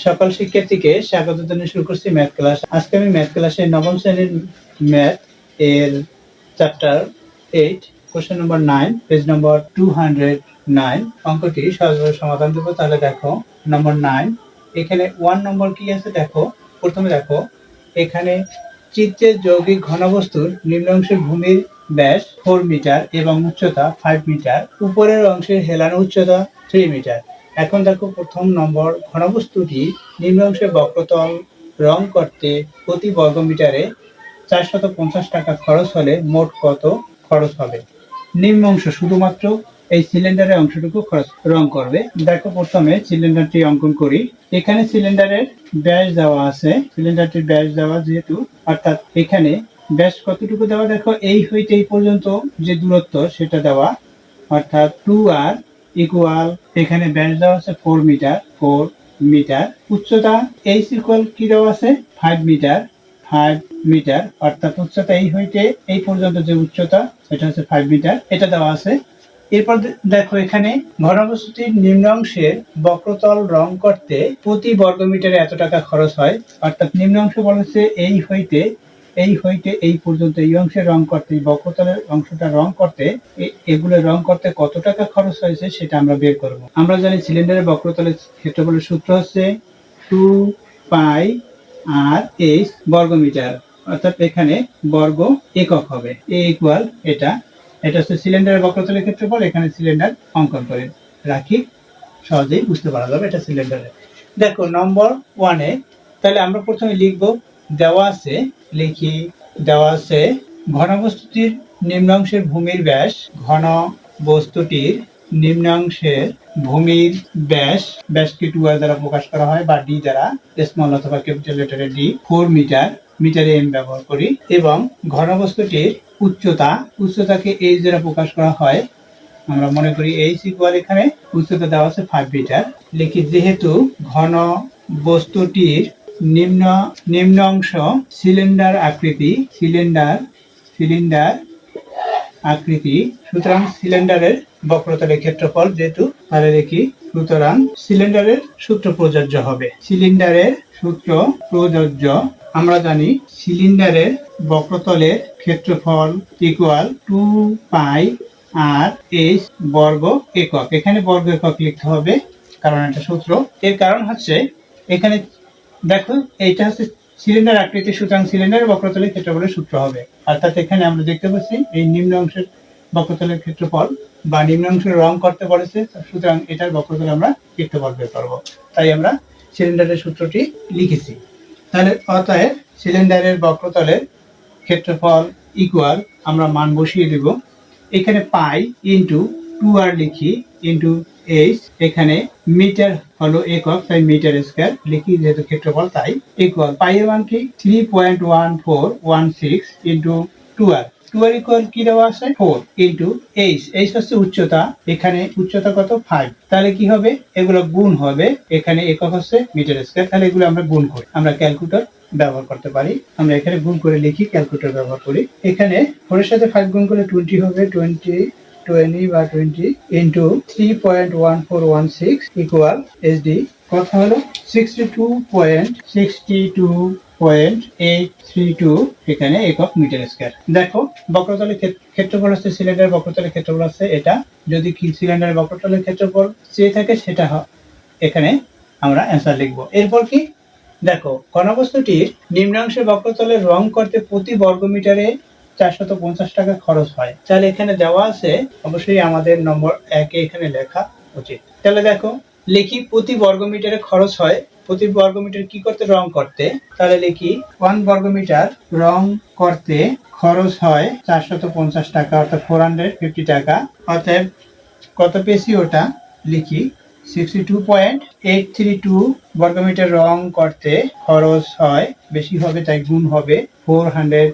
সকল শিক্ষার্থীকে স্বাগত জানিয়ে শুরু করছি ম্যাথ ক্লাস। আজকে আমি ম্যাথ ক্লাসে নবম শ্রেণীর ম্যাথ এর চ্যাপ্টার 8 কোশ্চেন নম্বর 9 পেজ নম্বর 209 অঙ্কটি সহজভাবে সমাধান দেব। তাহলে দেখো নম্বর 9, এখানে 1 নম্বর কি আছে দেখো। প্রথমে দেখো এখানে চিত্রের যৌগিক ঘনবস্তুর নিম্ন অংশের ভূমির ব্যাস 4 মিটার এবং উচ্চতা 5 মিটার, উপরের অংশের হেলানো উচ্চতা 3 মিটার। এখন দেখো প্রথম নম্বর, ঘনবস্তুটি নিম্ন অংশে বক্রতল রং করতে প্রতি বর্গমিটারে 450 টাকা খরচ হলে মোট কত খরচ হবে? নিম্ন অংশ শুধুমাত্র এই সিলিন্ডারের অংশটুকু খরচ রং করবে। দেখো প্রথমে সিলিন্ডারটি অঙ্কন করি। এখানে সিলিন্ডারের ব্যাস দেওয়া আছে, সিলিন্ডারটির ব্যাস দেওয়া যেহেতু, অর্থাৎ এখানে ব্যাস কতটুকু দেওয়া দেখো, এই হইতে এই পর্যন্ত যে দূরত্ব সেটা দেওয়া, অর্থাৎ 2r ইকুয়াল, এখানে ব্যাস দেওয়া আছে 4 মিটার, উচ্চতা h ইকুয়াল কি দেওয়া আছে 5 মিটার, অর্থাৎ উচ্চতা এই হইতে এই পর্যন্ত যে উচ্চতা সেটা হচ্ছে 5 মিটার, এটা দেওয়া আছে। এরপর দেখো এখানে ঘনবস্তুটির নিম্ন অংশের বক্রতল রং করতে প্রতি বর্গমিটারে এত টাকা খরচ হয়, অর্থাৎ নিম্ন অংশ বলেছে এই হইতে এই পর্যন্ত এই অংশের রং করতে, বক্রতলের অংশটা রং করতে, এগুলো রং করতে কত টাকা খরচ হয়েছে সেটা আমরা বের করব। আমরা জানি সিলিন্ডারের বক্রতলের ক্ষেত্রফলের সূত্র হচ্ছে 2 পাই আর এইচ বর্গমিটার, অর্থাৎ এখানে বর্গ একক হবে। এ ইকুয়াল এটা হচ্ছে সিলিন্ডারের বক্রতলের ক্ষেত্রফল। এখানে সিলিন্ডার অঙ্কন করে রাখি, সহজেই বুঝতে পারা যাবে এটা সিলিন্ডারের। দেখো নম্বর 1-এ তাহলে আমরা প্রথমে লিখব, দেওয়া আছে ঘনবস্তুটির নিম্নাংশের ভূমির ব্যাস, ঘনবস্তুটির নিম্নাংশের ভূমির ব্যাসকে 2r দ্বারা প্রকাশ করা হয় বা d দ্বারা, স্মল অথবা ক্যাপিটাল লেটারে d, 4 মিটারে m ব্যবহার করি, এবং ঘনবস্তুটির উচ্চতাকে h দ্বারা প্রকাশ করা হয়। আমরা মনে করি h ইকুয়াল, এখানে উচ্চতা দেওয়া আছে 5 মিটার, লিখি যেহেতু ঘন বস্তুটির নিম্ন অংশ সিলিন্ডার আকৃতি, সুতরাং সিলিন্ডারের বক্রতলের ক্ষেত্রফল যেহেতু, তাহলে দেখি সুতরাং সিলিন্ডারের সূত্র প্রযোজ্য হবে। আমরা জানি সিলিন্ডারের বক্রতলের ক্ষেত্রফল ইকুয়াল 2 পাই আর এইচ বর্গ একক। এখানে বর্গ একক লিখতে হবে কারণ এটা সূত্র। এর কারণ হচ্ছে এখানে দেখো এইটা হচ্ছে সিলিন্ডার আকৃতি, সুতরাং সিলিন্ডারের বক্রতলের ক্ষেত্রফলের সূত্র হবে। অর্থাৎ এখানে আমরা দেখতে পাচ্ছি এই নিম্ন অংশের বক্রতলের ক্ষেত্রফল বা নিম্ন অংশের রং করতে বলেছে, সুতরাং এটার বক্রতল আমরা ক্ষেত্রফল বের করবো, তাই আমরা সিলিন্ডারের সূত্রটি লিখেছি। তাহলে অতএব সিলিন্ডারের বক্রতলের ক্ষেত্রফল ইকুয়াল, আমরা মান বসিয়ে দেব, এখানে পাই ইন্টু 2r লিখি ইন্টু এইচ, এখানে মিটার হলো একক তাই মিটার স্কয়ার লিখি যেহেতু ক্ষেত্রফল, তাই ইকুয়াল পাই এর মান কি 3.1416 ইন্টু 2r ইকুয়াল কি দেওয়া আছে 4 ইন্টু এইচ হচ্ছে উচ্চতা, এখানে উচ্চতা কত 5, তাহলে কি হবে এগুলো গুণ হবে, এখানে একক হচ্ছে মিটার স্কয়ার, তাহলে এগুলো আমরা গুণ করি, আমরা ক্যালকুলেটর ব্যবহার করতে পারি, আমরা এখানে গুণ করে লিখি, ক্যালকুলেটর ব্যবহার করি। এখানে 4 এর সাথে 5 গুণ করলে 20 হবে, 20 ইন্টু 3.1416 ইকুয়াল HD কত হলো 62.832, এখানে একক মিটার স্কয়ার। দেখো বক্রতলের ক্ষেত্রফল হচ্ছে সিলিন্ডারের বক্রতলের ক্ষেত্রফল আছে এটা, যদি সিলিন্ডারের বক্রতলের ক্ষেত্রফল চেয়ে থাকে সেটা এখানে আমরা অ্যান্সার লিখব। এরপর কি দেখো, ঘনবস্তুটির নিম্নাংশের বক্রতলের রং করতে প্রতি বর্গমিটারে 450 টাকা খরচ হয়। তাহলে এখানে দেওয়া আছে, অবশ্যই আমাদের নম্বর 1-এ এখানে লেখা উচিত। তাহলে দেখো লিখি প্রতি বর্গমিটারে খরচ হয়, প্রতি বর্গমিটার কি করতে রং করতে, তাহলে লিখি 1 বর্গমিটার রং করতে খরচ হয় 450 টাকা, অর্থাৎ 450 টাকা, অতএব কত পেয়েছি ওটা লিখি 62.832 বর্গমিটার রং করতে খরচ হয়, বেশি হবে তাই গুণ হবে 450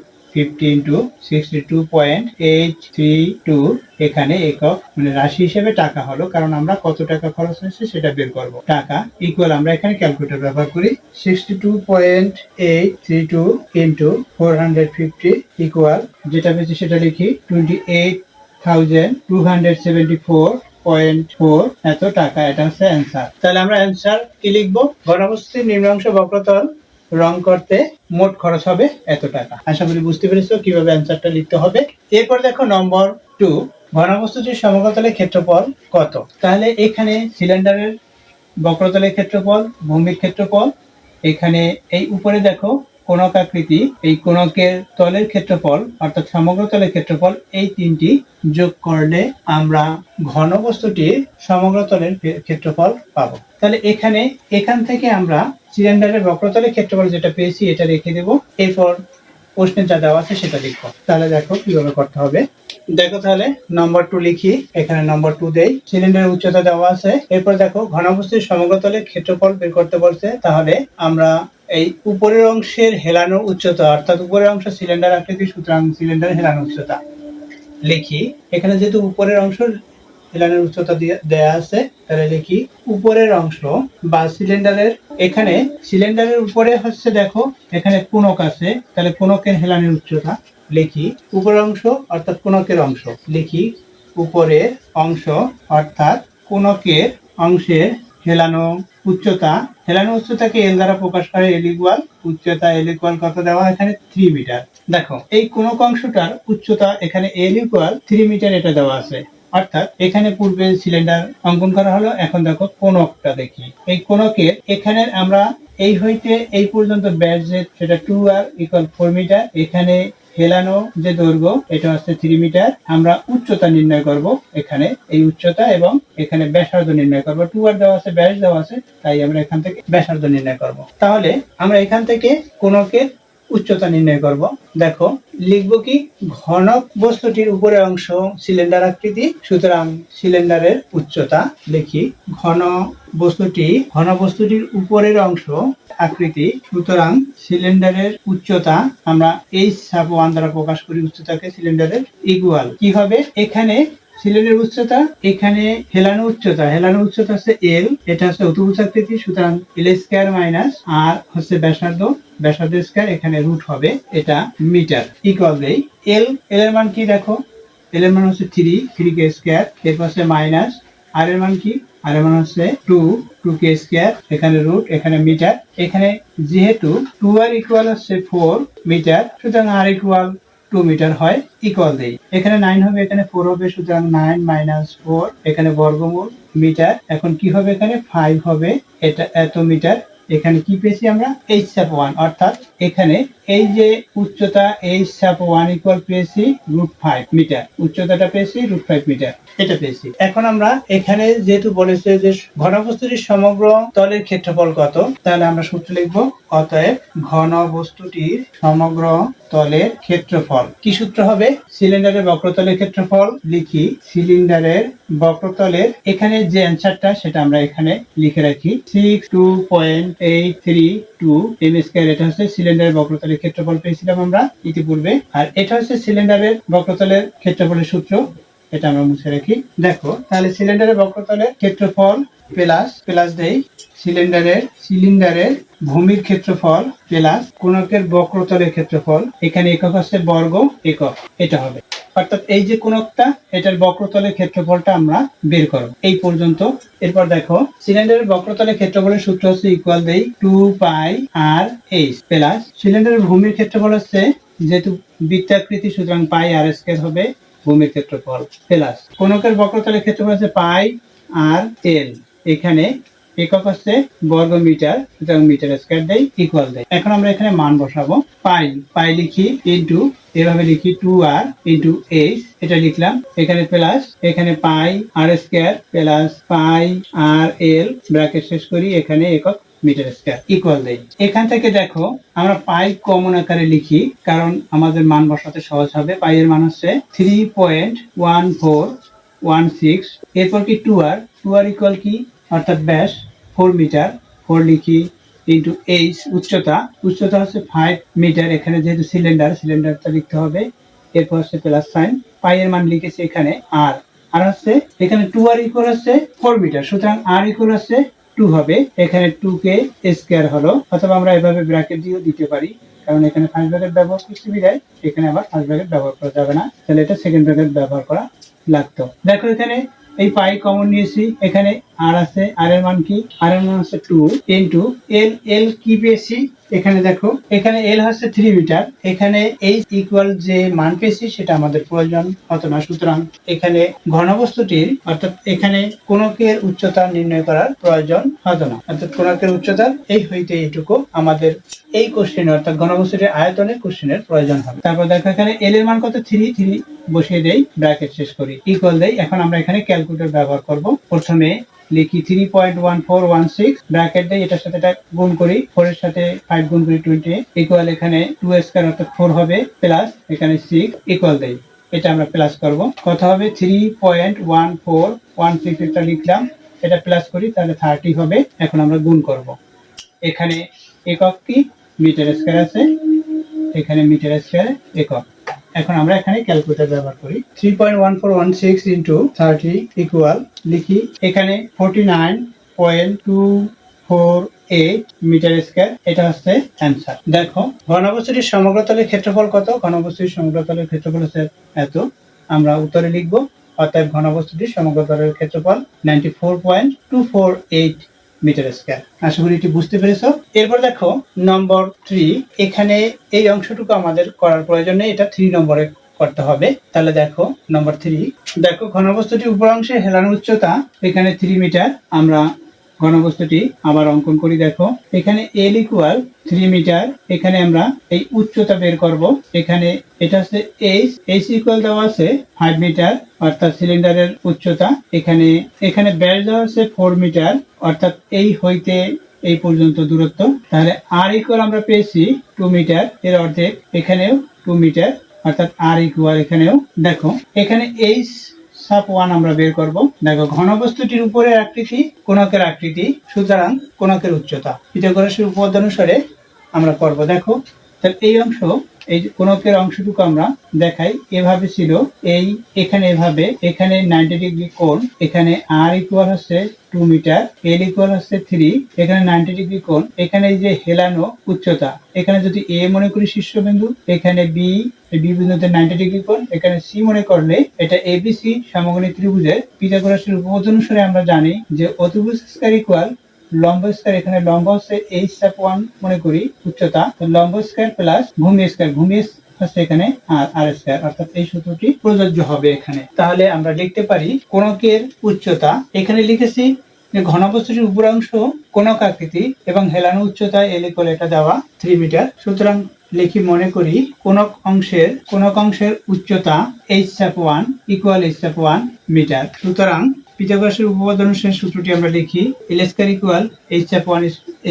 ইন্টু 62.832, এখানে একক মানে রাশি হিসেবে টাকা হলো, কারণ আমরা কত টাকা খরচ হয়েছে সেটা বের করব। টাকা ইকুয়াল, আমরা এখানে ক্যালকুলেটর ব্যবহার করি, 62.832 ইন্টু 450 ইকুয়াল, যেটা পেয়েছি সেটা লিখি 28,274 3.4 এত টাকা। এটা হচ্ছে অ্যান্সার। তাহলে আমরা অ্যান্সার কি লিখবো? ঘনবস্তুটির নিম্নাংশ বক্রতল রং করতে মোট খরচ হবে এত টাকা। আশা করি বুঝতে পেরেছো কিভাবে অ্যান্সারটা লিখতে হবে। এরপর দেখো নম্বর 2, ঘনবস্তুটির সমগ্রতলের ক্ষেত্রফল কত? তাহলে এখানে সিলিন্ডারের বক্রতলের ক্ষেত্রফল, ভূমির ক্ষেত্রফল, এখানে এই উপরে দেখো কোণক আকৃতি, এই কোণকের তলের ক্ষেত্রফল অর্থাৎ সমগ্র তলের ক্ষেত্রফল, এই তিনটি যোগ করলে আমরা ঘনবস্তুটির সমগ্র তলের ক্ষেত্রফল পাবো। তাহলে এখান থেকে আমরা সিলিন্ডারের বক্রতলের ক্ষেত্রফল যেটা পেয়েছি এটা রেখে দেব। এরপর প্রশ্নে যা দেওয়া আছে সেটা লিখবো। তাহলে দেখো কিভাবে করতে হবে। দেখো তাহলে নম্বর 2 লিখি। এখানে নম্বর 2 দেই। সিলিন্ডারের উচ্চতা দেওয়া আছে। এরপর দেখো ঘনবস্তুর সমগ্র তলের ক্ষেত্রফল বের করতে বলছে। তাহলে আমরা এই উপরের অংশের হেলানো উচ্চতা অর্থাৎ উপরের অংশ সিলিন্ডার আকৃতি, সুতরাং সিলিন্ডার হেলানো উচ্চতা লিখি। এখানে যেহেতু উপরের অংশ হেলানোর উচ্চতা দেয়া আছে, তাহলে লিখি উপরের অংশ বা সিলিন্ডারের, এখানে সিলিন্ডারের উপরে হচ্ছে দেখো এখানে কোণক আছে, তাহলে কোণকের হেলানোর উচ্চতা লিখি উপরের অংশ অর্থাৎ কোণকের অংশ লিখি উপরের অংশ অর্থাৎ কোণকের অংশের হেলানো উচ্চতা। হেলানো উচ্চতাকে এল দ্বারা প্রকাশ করে। এল ইকুয়াল উচ্চতা, এল ইকুয়াল কত দেওয়া এখানে 3 মিটার। দেখো এই কোণক অংশটার উচ্চতা এখানে এল ইকুয়াল 3 মিটার এটা দেওয়া আছে। অর্থাৎ এখানে পূর্বে সিলিন্ডার অঙ্কন করা হলো, এখন দেখো কোণকটা দেখি। এই কোণকের এখানে আমরা এই হইতে এই পর্যন্ত ব্যাস সেটা 2r ইকুয়াল 4 মিটার। এখানে হেলানো যে দৈর্ঘ্য এটা হচ্ছে 3 মিটার। আমরা উচ্চতা নির্ণয় করব এখানে এই উচ্চতা, এবং এখানে ব্যাসার্ধ নির্ণয় করব। 2r দেওয়া আছে, ব্যাস দেওয়া আছে, তাই আমরা এখান থেকে ব্যাসার্ধ নির্ণয় করব। তাহলে আমরা এখান থেকে কোণকের উচ্চতা নির্ণয় করব। দেখো লিখবো কি, ঘন বস্তুটির উপরের অংশ সিলিন্ডার আকৃতি, সুতরাং সিলিন্ডারের উচ্চতা লিখি ঘন বস্তুটির উপরের অংশ আকৃতি, সুতরাং সিলিন্ডারের উচ্চতা আমরা h1 দ্বারা প্রকাশ করি উচ্চতাকে সিলিন্ডারের ইকুয়াল কি হবে, এখানে সিলিন্ডারের উচ্চতা, এখানে হেলানো উচ্চতা হচ্ছে এল, এটা হচ্ছে অতিভুজ আকৃতি, সুতরাং এল স্কয়ার মাইনাস আর হচ্ছে ব্যাসার্ধ স্কয়ার, এখানে রুট হবে, এটা মিটার ইকুয়াল দেই। এল এর মান কি দেখো, এল এর মান হচ্ছে 3 কে স্কয়ার, এরপর হচ্ছে মাইনাস আর এর মান কি, আর এর মান হচ্ছে 2 কে স্কয়ার, এখানে রুট, এখানে মিটার। এখানে যেহেতু 2r ইকুয়াল হচ্ছে 4 মিটার, সুতরাং r ইকুয়াল 2 মিটার হয়, ইকুয়াল দেই। এখানে 9 হবে, এখানে 4 হবে, সুতরাং 9 মাইনাস 4, এখানে বর্গমূল মিটার। এখন কি হবে, এখানে 5 হবে, এটা এত মিটার। এখানে কি পেয়েছি আমরা, h1, অর্থাৎ এখানে এই যে উচ্চতা h1 ইকুয়াল পেয়েছি √5 মিটার, উচ্চতাটা পেয়েছি √5 মিটার, এটা পেয়েছি। এখন আমরা এখানে যেহেতু বলেছে যে ঘনবস্তুটির সমগ্র তলের ক্ষেত্রফল কত, তাহলে আমরা সূত্র লিখব, অতএব ঘনবস্তুটির সমগ্র তলের ক্ষেত্রফল। কি সূত্র হবে, সিলিন্ডারের বক্রতলের ক্ষেত্রফল লিখি সিলিন্ডারের বক্রতলের, এখানে যে অ্যান্সারটা সেটা আমরা এখানে লিখে রাখি 62.832 m স্কয়ার। এটা হচ্ছে সিলিন্ডারের বক্রতলের ক্ষেত্রফল পেয়েছিলাম আমরা ইতিপূর্বে, আর এটা হচ্ছে সিলিন্ডারের বক্রতলের ক্ষেত্রফলের সূত্র, এটা আমরা মুছে রাখি। দেখো তাহলে সিলিন্ডারের বক্রতলের ক্ষেত্রফল প্লাস দেই সিলিন্ডারের ভূমির ক্ষেত্রফল প্লাস কোণকের বক্রতলের ক্ষেত্রফল, এখানে একক হচ্ছে বর্গ একক, এটা হবে। অর্থাৎ এই যে কোণকটা, এটার বক্রতলের ক্ষেত্রফলটা আমরা বের করব এই পর্যন্ত। এরপর দেখো সিলিন্ডারের বক্রতলের ক্ষেত্রফলের সূত্র হচ্ছে ইকুয়াল দেই 2πr/h প্লাস সিলিন্ডারের ভূমির ক্ষেত্রফল হচ্ছে যেহেতু বৃত্তাকৃতি, সুতরাং πr² হবে ভূমির ক্ষেত্রফল, প্লাস কোণকের বক্রতলের ক্ষেত্রফল হচ্ছে πr/l, এখানে একক হচ্ছে বর্গ মিটার, সুতরাং মিটার স্কয়ার দেই ইকুয়াল দেই। এখন আমরা এখানে মান বসাবো, পাই লিখি ইনটু, এভাবে লিখি 2r ইনটু h, এটা লিখলাম, এখানে প্লাস, এখানে πr² প্লাস πr/l ব্র্যাকেট শেষ করি, এখানে একক মিটার স্কয়ার ইকুয়াল দেই। এখান থেকে দেখো আমরা পাই কমন আকারে লিখি, কারণ আমাদের মান বসাতে সহজ হবে। পাই এর মান হচ্ছে 3.1416, এরপর কি 2r ইকুয়াল কি, অর্থাৎ ব্যাস 4 মিটার, 4 লিখি ইনটু h, উচ্চতা হচ্ছে 5 মিটার, এখানে যেহেতু সিলিন্ডারটা লিখতে হবে, এরপর হচ্ছে প্লাস সাইন, পাই এর মান লিখেছি এখানে আর হচ্ছে এখানে 2r ইকুয়াল হচ্ছে 4 মিটার, সুতরাং r ইকুয়াল হচ্ছে 2 হবে, এখানে 2 কে স্কয়ার হলো, অথবা আমরা এভাবে ব্র্যাকেট দিয়েও দিতে পারি, কারণ এখানে ফার্স্ট ব্র্যাকেট ব্যবহার করতে বিদায় এখানে আবার ফার্স্ট ব্র্যাকেট ব্যবহার করা যাবে না, তাহলে এটা সেকেন্ড ব্র্যাকেট ব্যবহার করা লাগতো। দেখো এখানে এই পাই কমন নিয়েছি, এখানে আর আছে, আর এর মান কি, আর এর মান হচ্ছে 2 ইনটু এল। এল কি পেয়েছি এখানে দেখো, এখানে এল হচ্ছে 3 মিটার, এখানে এইচ ইকুয়াল যে মান পেয়েছি সেটা আমাদের প্রয়োজন হতো না। সুতরাং এখানে ঘনবস্তুটির অর্থাৎ এখানে কোণকের উচ্চতা নির্ণয় করার প্রয়োজন হতো না, অর্থাৎ কোণকের উচ্চতা এই হইতে এইটুকু আমাদের এই কোশ্চেনে অর্থাৎ ঘনবস্তুটির আয়তনের কোশ্চেনের প্রয়োজন হবে। তারপর দেখো এখানে এল এর মান কত, 3 বসিয়ে দেই, ব্র্যাকেট শেষ করি, ইকুয়াল দেই। এখন আমরা এখানে ক্যালকুলেটর ব্যবহার করব। প্রথমে লিখি 3.1416 ব্র্যাকেট দেই, এটার সাথে এটা গুণ করি, 4 এর সাথে 5 গুণ করি 20 ইকুয়াল এখানে 2 স্কয়ার অর্থাৎ 4 হবে প্লাস এখানে 6 ইকুয়াল দেই, এটা আমরা প্লাস করব, কত হবে 3.1416 এটা লিখলাম, এটা প্লাস করি তাহলে 30 হবে। এখন আমরা গুণ করব, এখানে একক কি মিটার স্কয়ার আছে, এখানে মিটার স্কয়ার একক। এখন আমরা এখানে ক্যালকুলেটর ব্যবহার করি, 3.1416 ইনটু 30 ইকুয়াল লিখি এখানে 49.248 মিটার স্কয়ার, এটা হচ্ছে অ্যানসার। দেখো ঘনবস্তুটির সমগ্রতলের ক্ষেত্রফল কত, ঘনবস্তুটির সমগ্রতলের ক্ষেত্রফল হচ্ছে এত, আমরা উত্তরে লিখব। অতএব ঘনবস্তুটির সমগ্রতলের ক্ষেত্রফল 94.248 মিটার স্কয়ার। আশা করি এটি বুঝতে পেরেছো। এরপর দেখো নম্বর 3, এখানে এই অংশটুকু আমাদের করার প্রয়োজন নেই, এটা 3 নম্বরে করতে হবে। তাহলে দেখো নম্বর 3, দেখো ঘনবস্তুটির উপর অংশে হেলানো উচ্চতা এখানে 3 মিটার। আমরা ঘনবস্তুটি আবার অঙ্কন করি, দেখো এখানে এল ইকুয়াল 3 মিটার, এখানে আমরা এই উচ্চতা বের করব, এখানে এটা হচ্ছে এইচ ইকুয়াল দেওয়া আছে 5 মিটার অর্থাৎ সিলিন্ডারের উচ্চতা, এখানে ব্যাস দেওয়া আছে 4 মিটার অর্থাৎ এই হইতে এই পর্যন্ত দূরত্ব। তাহলে আর ইকুয়াল আমরা পেয়েছি 2 মিটার, এর অর্ধেক এখানেও 2 মিটার অর্থাৎ আর ইকুয়াল এখানেও। দেখো এখানে এইচ সাব 1 আমরা বের করব। দেখো ঘনবস্তুটির উপরের আকৃতি কোণকের আকৃতি, সুতরাং কোণকের উচ্চতা পিথাগোরাসের উপপাদ্য অনুসারে আমরা করব। দেখো তাহলে এই অংশ, এই কোণকের অংশটুকু আমরা দেখাই, এভাবে ছিল, এই এখানে এভাবে, এখানে 90 ডিগ্রি কোণ, এখানে আর ইকুয়াল হচ্ছে 2 মিটার, এল ইকুয়াল হচ্ছে 3, এখানে 90 ডিগ্রি কোণ, এখানে এই যে হেলানো উচ্চতা, এখানে যদি এ মনে করি শীর্ষবিন্দু, এখানে বি বিন্দুতে 90 ডিগ্রি কোণ, এখানে সি মনে করলে এটা এবিসি সমকোণী ত্রিভুজের পিথাগোরাসের উপপাদ্য অনুসারে আমরা জানি যে অতিভুজ স্কয়ার ইকুয়াল লম্ব স্কয়ার, এখানে লম্ব হচ্ছে এইচ সাব 1 মনে করি উচ্চতা, লম্ব স্কয়ার প্লাস ভূমি স্কয়ার, ভূমি হচ্ছে এখানে আর স্কয়ার, অর্থাৎ এই সূত্রটি প্রযোজ্য হবে এখানে। তাহলে আমরা লিখতে পারি কোণকের উচ্চতা, এখানে লিখেছি যে ঘনবস্তুটির উপরাংশ কোণক আকৃতি এবং হেলানো উচ্চতা এল ইকুয়াল এটা দেওয়া 3 মিটার। সুতরাং লিখি, মনে করি কোণক অংশের উচ্চতা H sub 1 equal H sub 1 metre. সুতরাং পিথাগোরাসের উপপাদ্য অনুসারে সূত্রটি আমরা লিখি, L square equal H sub 1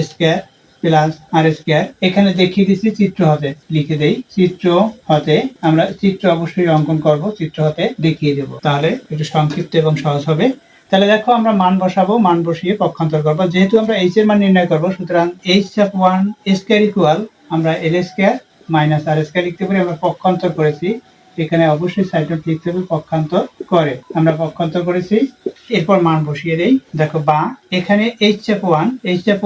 square plus R square. এখানে দেখিয়ে দিচ্ছি চিত্র হতে, লিখে দেই চিত্র হতে, আমরা চিত্র অবশ্যই অঙ্কন করব, চিত্র হতে দেখিয়ে দেব, তাহলে একটু সংক্ষিপ্ত এবং সহজ হবে। তাহলে দেখো আমরা মান বসাবো, মান বসিয়ে পক্ষান্তর করবো, যেহেতু আমরা এইচ এর মান নির্ণয় করব, সুতরাং এইচ সাব 1 স্কয়ার ইকুয়াল আমরা এল স্কয়ার মাইনাস আর স্কয়ার লিখতে পারি। আমরা পক্ষান্তর করেছি, এখানে অবশ্যই সাইড নোট লিখতে হবে পক্ষান্তর করে, আমরা পক্ষান্তর করেছি। এরপর মান বসিয়ে দেই, দেখো বা এখানে এইচ চাপ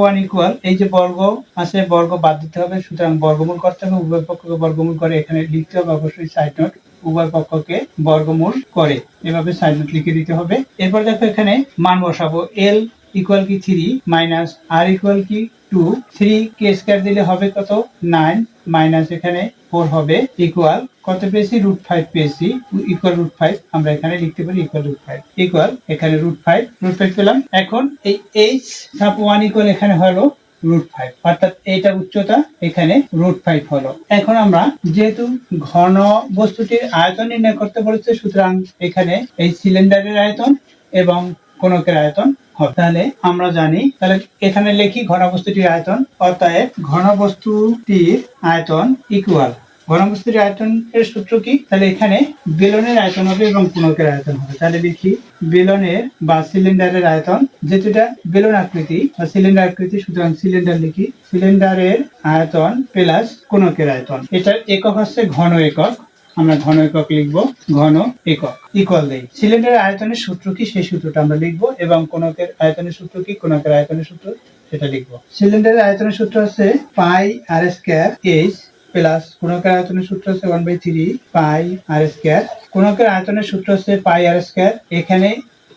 1 ইকুয়াল, এই যে বর্গ আছে বর্গ বাদ দিতে হবে, সুতরাং বর্গমূল করতে হবে, উভয় পক্ষকে বর্গমূল করে এখানে লিখতে হবে অবশ্যই সাইড নোট, উভয় পক্ষকে বর্গমূল করে, এভাবে সাইড নোট লিখে দিতে হবে। এরপর দেখো এখানে মান বসাবো, এল ইকুয়াল কি 3 মাইনাস আর ইকুয়াল কি 2, 3 কে স্কয়ার দিলে হবে কত 9 মাইনাস এখানে 4 হবে ইকুয়াল কত পেয়েছি √5 পেয়েছি, ইকুয়াল √5 আমরা এখানে লিখতে পারি ইকুয়াল √5 ইকুয়াল এখানে √5 পেলাম। এখন এই h সাব 1 ইকুয়াল এখানে হলো √5 অর্থাৎ এইটা উচ্চতা, এখানে √5 হলো। এখন আমরা যেহেতু ঘন বস্তুটির আয়তন নির্ণয় করতে বলেছে, সুতরাং এখানে এই সিলিন্ডারের আয়তন এবং কোণকের আয়তন হবে। তাহলে আমরা জানি, তাহলে এখানে লিখি ঘনবস্তুটির আয়তন, অতএব ঘনবস্তুটির আয়তন ইকুয়াল, ঘনবস্তুটির আয়তনের সূত্র কি, তাহলে এখানে বেলনের আয়তন হবে এবং কোণকের আয়তন হবে। তাহলে লিখি বেলনের বা সিলিন্ডারের আয়তন, যেহেতু এটা বেলন আকৃতি বা সিলিন্ডার আকৃতি, সুতরাং সিলিন্ডার লিখি, সিলিন্ডারের আয়তন প্লাস কোণকের আয়তন, এটার একক হচ্ছে ঘন একক, আমরা ঘন একক লিখবো, ঘন একক ইকুয়াল দেই। সিলিন্ডারের আয়তনের সূত্র কি সেই সূত্রটা আমরা লিখবো এবং কোণকের আয়তনের সূত্র কি, কোণকের আয়তনের সূত্র সেটা লিখবো। সিলিন্ডারের আয়তনের সূত্র হচ্ছে পাই আর স্কয়ার এইচ প্লাস কোণকের আয়তনের সূত্র হচ্ছে 1/3 পাই আর স্কয়ার। কোণকের আয়তনের সূত্র হচ্ছে পাই আর স্কয়ার, এখানে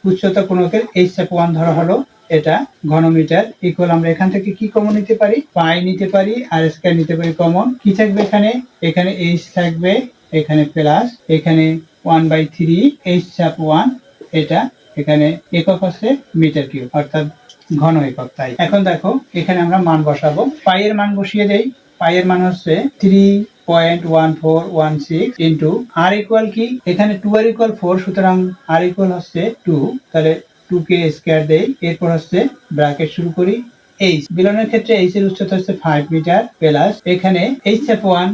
উচ্চতা কোণকের h⁻1 ধরা হলো। এটা ঘনমিটার ইকুয়াল আমরা এখান থেকে কি কমন নিতে পারি, পাই নিতে পারি, আর স্কয়ার নিতে পারি কমন। কি থাকবে এখানে, এখানে h থাকবে, এখানে প্লাস, এখানে 1/3 h⁻1, এটা এখানে একক হচ্ছে মিটার কিউব অর্থাৎ ঘন একক। তাই এখন দেখো এখানে আমরা মান বসাবো, পাই এর মান বসিয়ে দেই। পাই এর মান হচ্ছে 3.1416 ইন্টু আর ইকুয়াল কি, এখানে 2 আর ইকুয়াল 4, সুতরাং আর ইকুয়াল হচ্ছে 2, তাহলে 2 কে স্কয়ার দেই। এরপর হচ্ছে ব্র্যাকেট শুরু করি, h বিলনের ক্ষেত্রে h এর উচ্চতা হচ্ছে 5 মিটার প্লাস এখানে h⁻1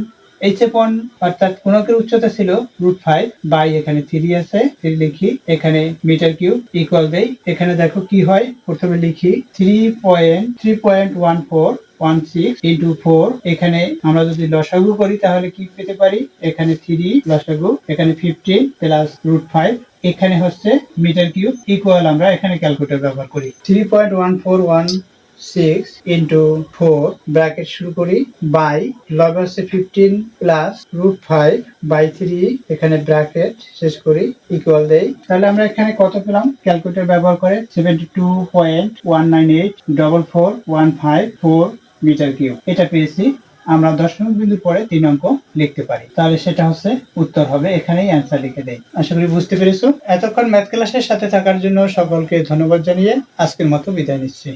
অর্থাৎ কোণকের উচ্চতা ছিল √5 বাই এখানে 3 আছে, 3 লিখি, এখানে মিটার কিউব ইকুয়াল দেই। এখানে দেখো কি হয়, প্রথমে লিখি 3.1416 ইন্টু 4, এখানে আমরা যদি লসাগু করি তাহলে কি পেতে পারি, এখানে 3 লসাগু, এখানে 15 প্লাস √5, এখানে হচ্ছে মিটার কিউব ইকুয়াল আমরা এখানে ক্যালকুলেটর ব্যবহার করি। 3.1416 ইন্টু 4 ব্র্যাকেট শুরু করি বাই লব হচ্ছে 15 প্লাস √5 বাই 3, এখানে ব্র্যাকেট শেষ করি ইকুয়াল দেই। তাহলে আমরা এখানে কত পেলাম ক্যালকুলেটর ব্যবহার করে, 72.19844154 মিটার কিউব এটা পেয়েছি। আমরা দশমিক বিন্দুর পরে 3 অঙ্ক লিখতে পারি, তাহলে সেটা হচ্ছে উত্তর হবে, এখানেই অ্যান্সার লিখে দেই। আশা করি বুঝতে পেরেছো। এতক্ষণ ম্যাথ ক্লাসের সাথে থাকার জন্য সকলকে ধন্যবাদ জানিয়ে আজকের মতো বিদায় নিচ্ছি।